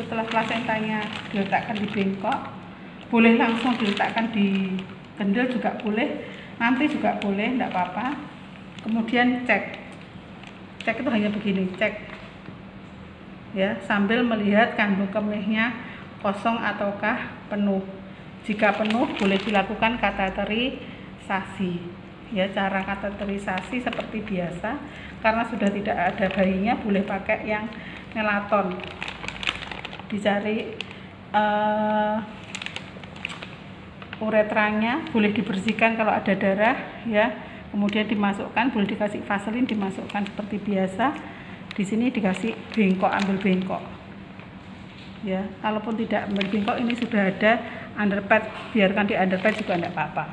Setelah plasentanya diletakkan di bengkok, boleh langsung diletakkan di kendil juga boleh, nanti juga boleh, enggak apa-apa. Kemudian cek itu hanya begini, cek ya, sambil melihat kandung kemihnya kosong ataukah penuh. Jika penuh boleh dilakukan kateterisasi ya. Cara kateterisasi seperti biasa, karena sudah tidak ada bayinya boleh pakai yang nelaton, dicari uretranya, boleh dibersihkan kalau ada darah ya, kemudian dimasukkan, boleh dikasih vaselin, dimasukkan seperti biasa. Di sini dikasih bengkok, ambil bengkok ya. Kalaupun tidak ambil bengkok, ini sudah ada underpad, biarkan di underpad juga tidak apa-apa,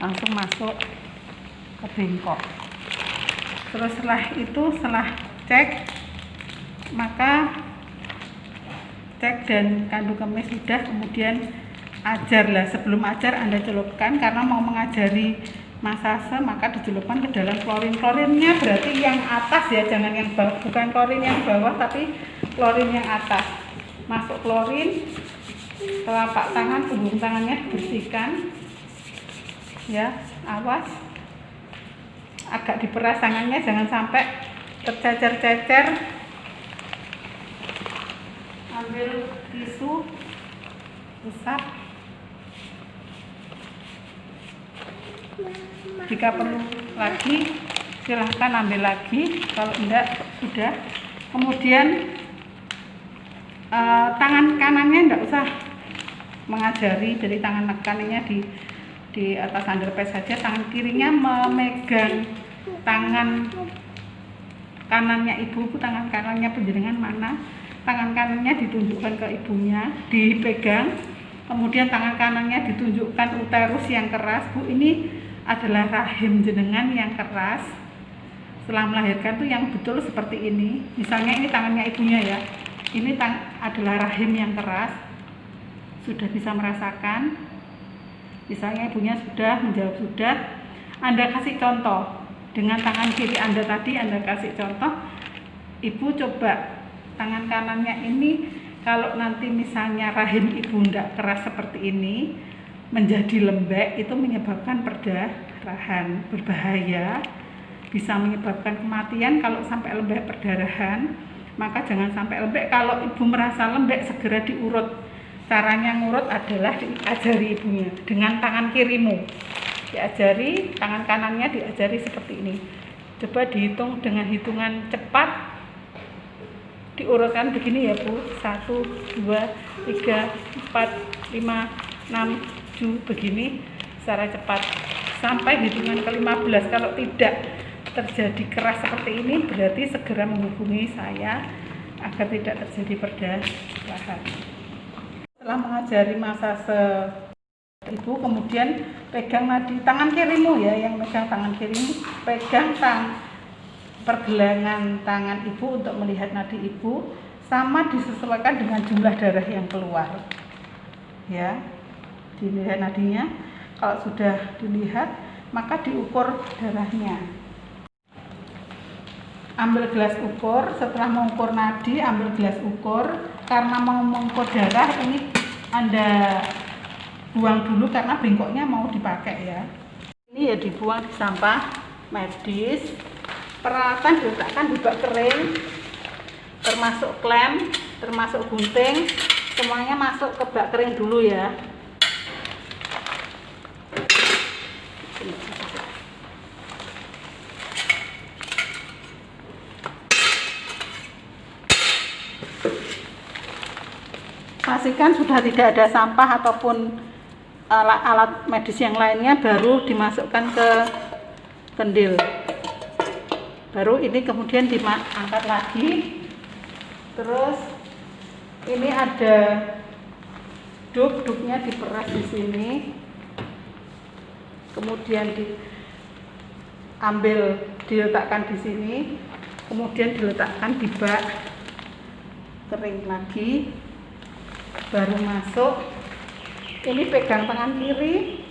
langsung masuk ke bengkok. Terus setelah itu, setelah cek, maka cek dan kandung kemih sudah, kemudian ajarlah. Sebelum ajar Anda celupkan, karena mau mengajari masase maka dicelupkan ke dalam klorin. Klorinnya berarti yang atas ya, jangan yang bawah, bukan klorin yang bawah tapi klorin yang atas. Masuk klorin, telapak tangan, punggung tangannya dibersihkan ya, awas agak diperas tangannya, jangan sampai tercecer-cecer. Ambil tisu, usap. Jika perlu lagi silahkan ambil lagi, kalau enggak sudah. Kemudian tangan kanannya enggak usah mengajari, dari tangan kanannya di atas underpad saja, tangan kirinya memegang tangan kanannya ibu, tangan kanannya penjenengan mana, tangan kanannya ditunjukkan ke ibunya, dipegang, kemudian tangan kanannya ditunjukkan uterus yang keras. Bu, ini adalah rahim jenengan yang keras. Setelah melahirkan tuh yang betul seperti ini. Misalnya ini tangannya ibunya ya, ini adalah rahim yang keras. Sudah bisa merasakan. Misalnya ibunya sudah menjawab sudah, Anda kasih contoh dengan tangan kiri Anda tadi, Anda kasih contoh. Ibu coba tangan kanannya ini, kalau nanti misalnya rahim ibu tidak keras seperti ini, menjadi lembek, itu menyebabkan perdarahan, berbahaya, bisa menyebabkan kematian kalau sampai lembek perdarahan. Maka jangan sampai lembek. Kalau ibu merasa lembek, segera diurut. Caranya ngurut adalah diajari ibunya dengan tangan kirimu, diajari, tangan kanannya diajari seperti ini. Coba dihitung dengan hitungan cepat, diurutkan begini ya Bu, 1, 2, 3, 4, 5, 6, 7, begini secara cepat sampai hitungan ke-15. Kalau tidak terjadi keras seperti ini, berarti segera menghubungi saya agar tidak terjadi perdarahan. Setelah mengajari masase ibu, kemudian pegang nadi tangan kirimu ya, yang pegang tangan kirimu, pegang pergelangan tangan ibu untuk melihat nadi ibu, sama disesuaikan dengan jumlah darah yang keluar ya. Dilihat nadinya, kalau sudah dilihat maka diukur darahnya. Ambil gelas ukur, setelah mengukur nadi ambil gelas ukur. Karena mau mengukur darah, ini Anda buang dulu karena bengkoknya mau dipakai ya. Ini ya dibuang di sampah medis. Peralatan diletakkan di bak kering, termasuk klem, termasuk gunting, semuanya masuk ke bak kering dulu ya. Pastikan sudah tidak ada sampah ataupun alat medis yang lainnya, baru dimasukkan ke kendil. Baru ini kemudian diangkat lagi. Terus ini ada dupnya diperas di sini. Kemudian diambil, diletakkan di sini. Kemudian diletakkan di bak kering lagi. Baru masuk. Ini pegang tangan kiri,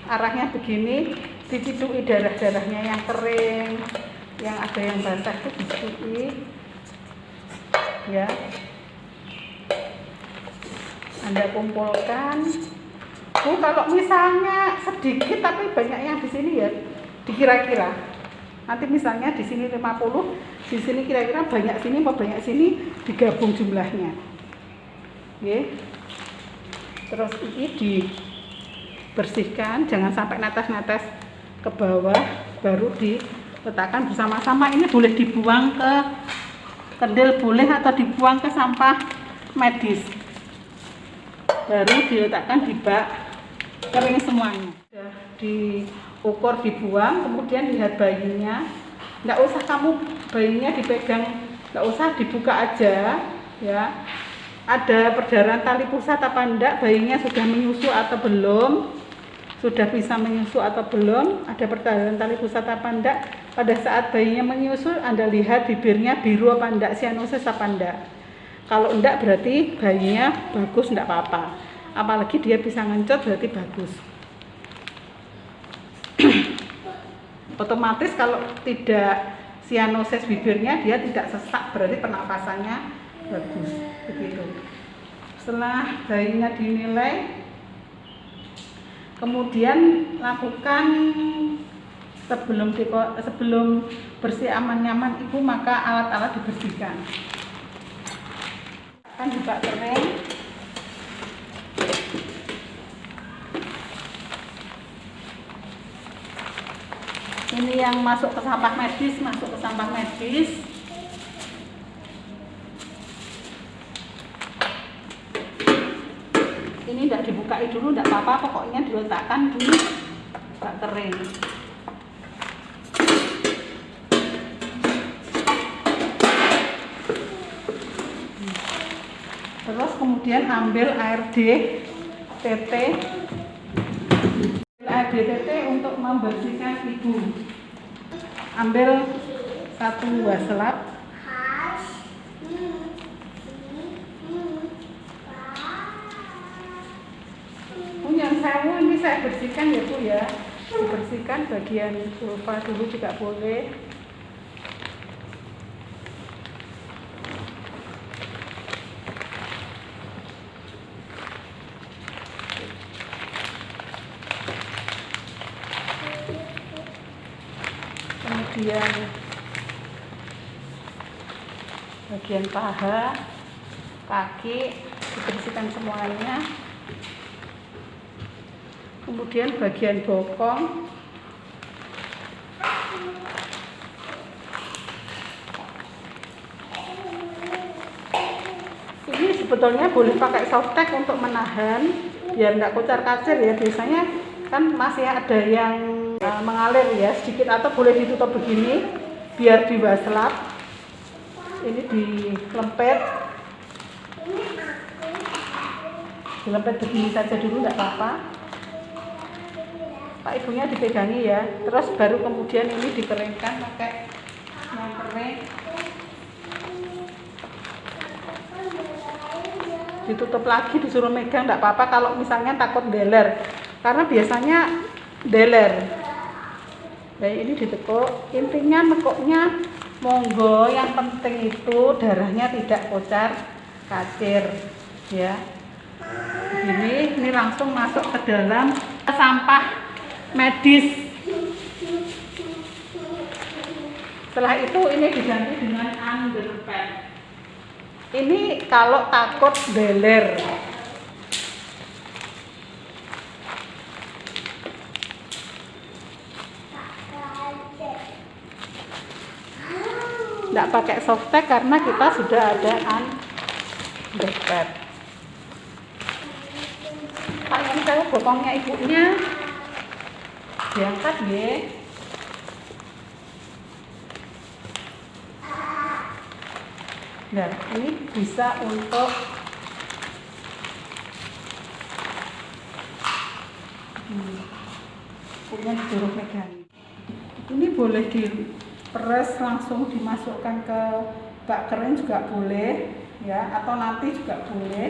arahnya begini, dicidui darah-darahnya yang kering, yang ada yang basah itu dicidui. ya. Anda kumpulkan. Kalau misalnya sedikit tapi banyak yang di sini ya dikira-kira. Nanti misalnya di sini 50, di sini kira-kira banyak sini apa banyak sini, digabung jumlahnya. Oke. Terus ini dibersihkan, jangan sampai netes-netes ke bawah, baru diletakkan bersama-sama. Ini boleh dibuang ke kendil boleh atau dibuang ke sampah medis. Baru diletakkan di bak kering semuanya. Sudah diukur, dibuang, kemudian lihat bayinya. Nggak usah kamu bayinya dipegang, nggak usah dibuka aja ya. Ada perdarahan tali pusat apa enggak, bayinya sudah menyusu atau belum, sudah bisa menyusu atau belum, ada perdarahan tali pusat apa enggak. Pada saat bayinya menyusu Anda lihat bibirnya biru apa enggak, sianosis apa enggak. Kalau enggak berarti bayinya bagus, enggak apa-apa. Apalagi dia bisa ngencot berarti bagus. Otomatis kalau tidak sianosis bibirnya, dia tidak sesak, berarti pernapasannya bagus. Begitu. Setelah bayinya dinilai, kemudian lakukan sebelum bersih aman nyaman ibu, maka alat-alat dibersihkan. Kan juga kering. Ini yang masuk ke sampah medis, Ini tidak dibukai dulu, tidak apa-apa, pokoknya diletakkan di bak kering. Terus kemudian ambil air DTT untuk membersihkan ibu. Ambil 1 waslap. Yang sewu ini saya bersihkan ya Bu ya. Dibersihkan bagian vulva dulu juga boleh. Kemudian bagian paha, kaki dibersihkan semuanya. Kemudian bagian bokong, ini sebetulnya boleh pakai softtek untuk menahan biar nggak kocar-kacir ya. Biasanya kan masih ada yang mengalir ya sedikit, atau boleh ditutup begini biar diwaslap. Ini dilempet begini saja dulu, nggak apa-apa. Pak ibunya dipegangi ya, terus baru kemudian ini dikeringkan pakai yang kering, ditutup lagi, disuruh megang, nggak apa-apa kalau misalnya takut deler, karena biasanya deler. Nah ini ditekuk, intinya nekuknya monggo, yang penting itu darahnya tidak kocar kacir ya. Ini langsung masuk ke dalam sampah medis. Setelah itu ini diganti dengan underpad. Ini kalau takut beler. Tidak pakai softtek karena kita sudah ada underpad. Pak, ini kalau bokongnya ibunya diangkat ya. Nah, ini bisa untuk punya disuruh megang. Ini boleh diperes langsung dimasukkan ke bak kering juga boleh ya, atau nanti juga boleh.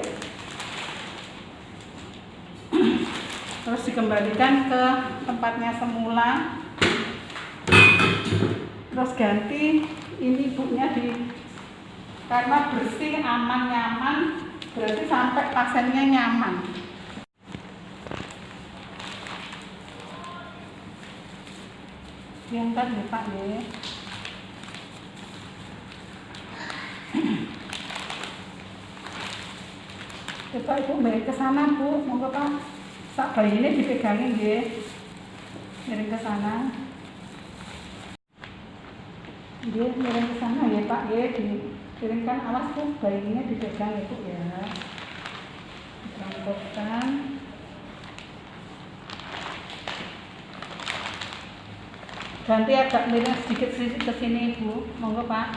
Terus dikembalikan ke tempatnya semula. Terus ganti ini ibunya Karena bersih, aman, nyaman, berarti sampai pasiennya nyaman. Diangkat ya Pak ya. Coba Ibu miring ke sana Bu, monggo Pak. Sak bayi ini dipegangin nggih. Miring ke sana. Nggih, miring ke sana ya Pak nggih, dikirimkan, awas tuh bayinya dipegang Ibu ya. Diterangkutkan. Ganti agak miring sedikit ke sini Ibu, monggo Pak.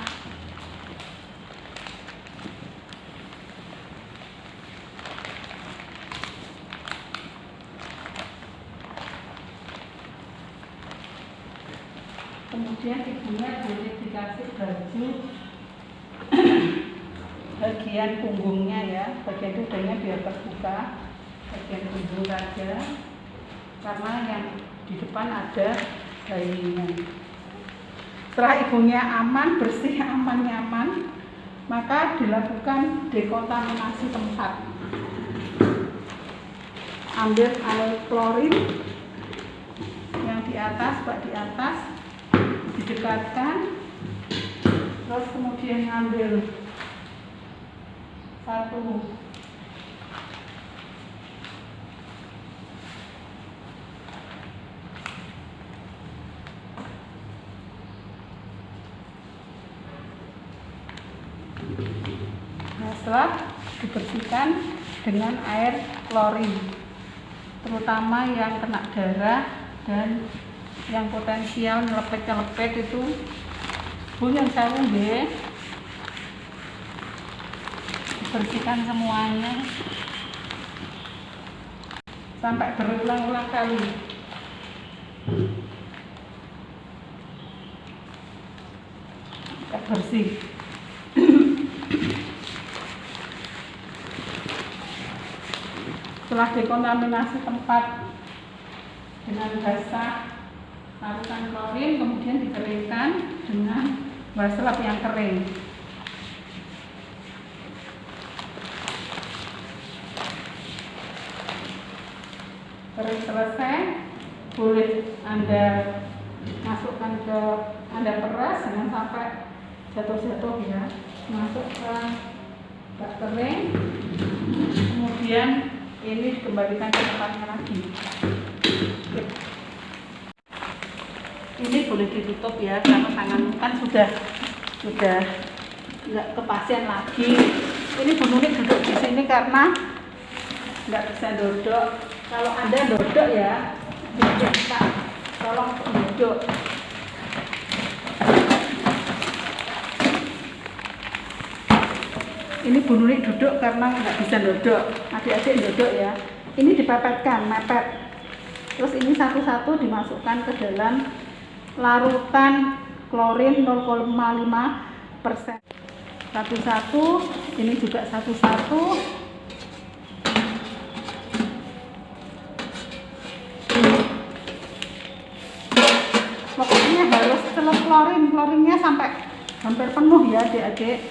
Kemudian ibunya boleh dikasih baju bagian punggungnya ya, bagian dudanya biar terbuka, bagian punggung saja, karena yang di depan ada bayinya. Setelah ibunya aman, bersih, aman, nyaman, maka dilakukan dekontaminasi tempat. Ambil air klorin yang di atas, bak di atas, didekatkan, terus kemudian ngambil satu setelah dibersihkan dengan air klorin, terutama yang kena darah dan yang potensial nyelepet-nyelepet itu Bu yang sewu nggih. Dibersihkan semuanya sampai berulang-ulang kali. Bersih. Setelah dekontaminasi tempat dengan basah, larutan klorin, kemudian dikeringkan dengan wastafel yang kering. Kering selesai, boleh Anda masukkan ke, Anda peras, jangan sampai jatuh-jatuh ya. Masukkan bak kering, kemudian ini dikembalikan ke tempatnya lagi. Ini boleh ditutup ya, karena tangan kan sudah nggak ke pasien lagi. Ini Bu Nunik duduk di sini karena nggak bisa duduk. Kalau Anda duduk ya, kita tolong duduk. Ini Bu Nunik duduk karena nggak bisa duduk. Adik-adik duduk ya. Ini dipepetkan, mepet. Terus ini satu-satu dimasukkan ke dalam larutan klorin 0,5%. Satu-satu, ini juga satu-satu. Pokoknya harus celup klorinnya sampai hampir penuh ya adik-adik.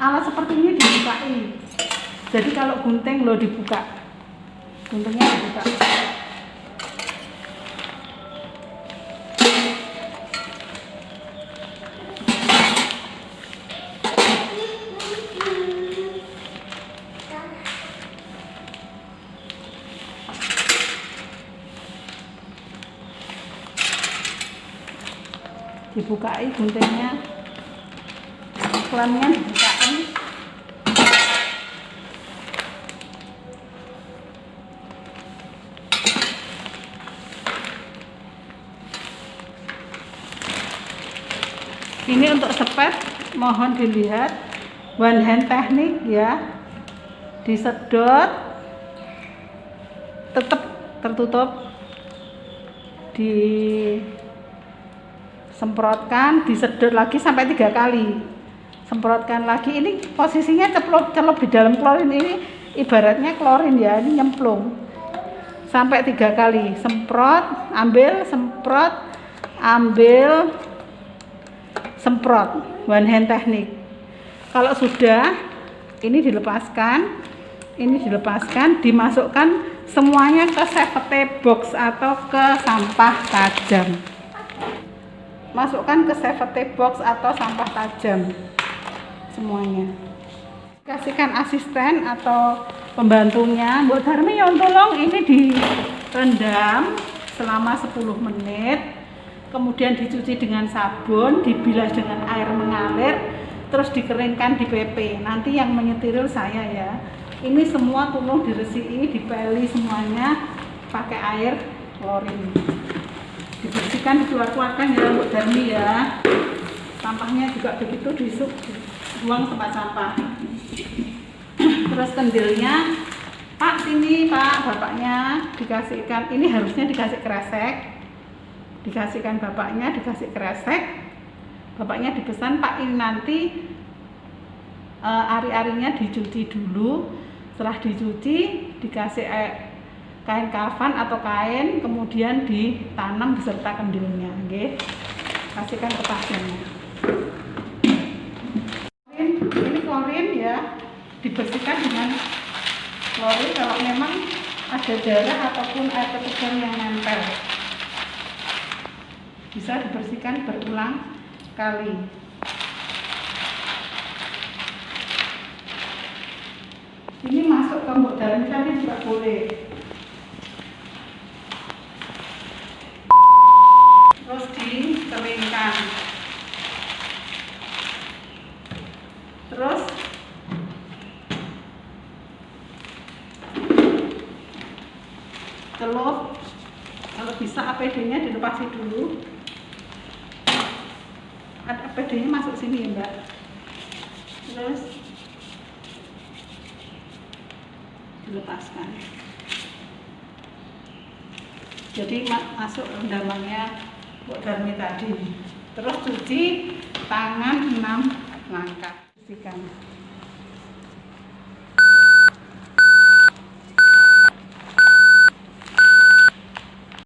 Alat seperti ini dibukai. Jadi kalau gunting lo dibuka, guntingnya dibuka. Dibukai guntingnya, klemnya dibukai. Ini untuk sepet, mohon dilihat one hand teknik ya, disedot, tetap tertutup, disemprotkan, disedot lagi sampai 3 kali, semprotkan lagi. Ini posisinya celup di dalam klorin, ini ibaratnya klorin ya, ini nyemplung sampai 3 kali, semprot, ambil, semprot, ambil, semprot, one hand teknik. Kalau sudah, ini dilepaskan, dimasukkan semuanya ke safety box atau ke sampah tajam. Masukkan ke safety box atau sampah tajam semuanya. Kasihkan asisten atau pembantunya, Mbok Darmi yang tolong ini direndam selama 10 menit, kemudian dicuci dengan sabun, dibilas dengan air mengalir, terus dikeringkan di PP. Nanti yang menyetiril saya ya. Ini semua tolong diresiki, dipeli semuanya pakai air klorin. Dibersihkan, dikeluarkan ya Mbok Darmi ya. Sampahnya juga begitu, dibuang tempat sampah. Terus kendilnya, Pak sini Pak, bapaknya dikasihkan, ini harusnya dikasih kresek, dikasihkan bapaknya, dikasih kresek, bapaknya dipesan Pak ini nanti ari-arinya dicuci dulu, setelah dicuci dikasih kain kafan atau kain, kemudian ditanam beserta kendilnya, oke? Kasihkan ke pasiennya. Ini klorin ya, dibersihkan dengan klorin kalau memang ada darah ataupun air ketuban yang nempel. Bisa dibersihkan berulang kali. Ini masuk ke Mbok Darmi tadi juga boleh. Terus dikeringkan. Terus celup, kalau bisa APD-nya dilepasi dulu. APD-nya masuk sini ya Mbak. Terus dilepaskan. Jadi masuk rendamannya Mbok Darmi tadi. Terus cuci tangan 6 langkah. Bersihkan.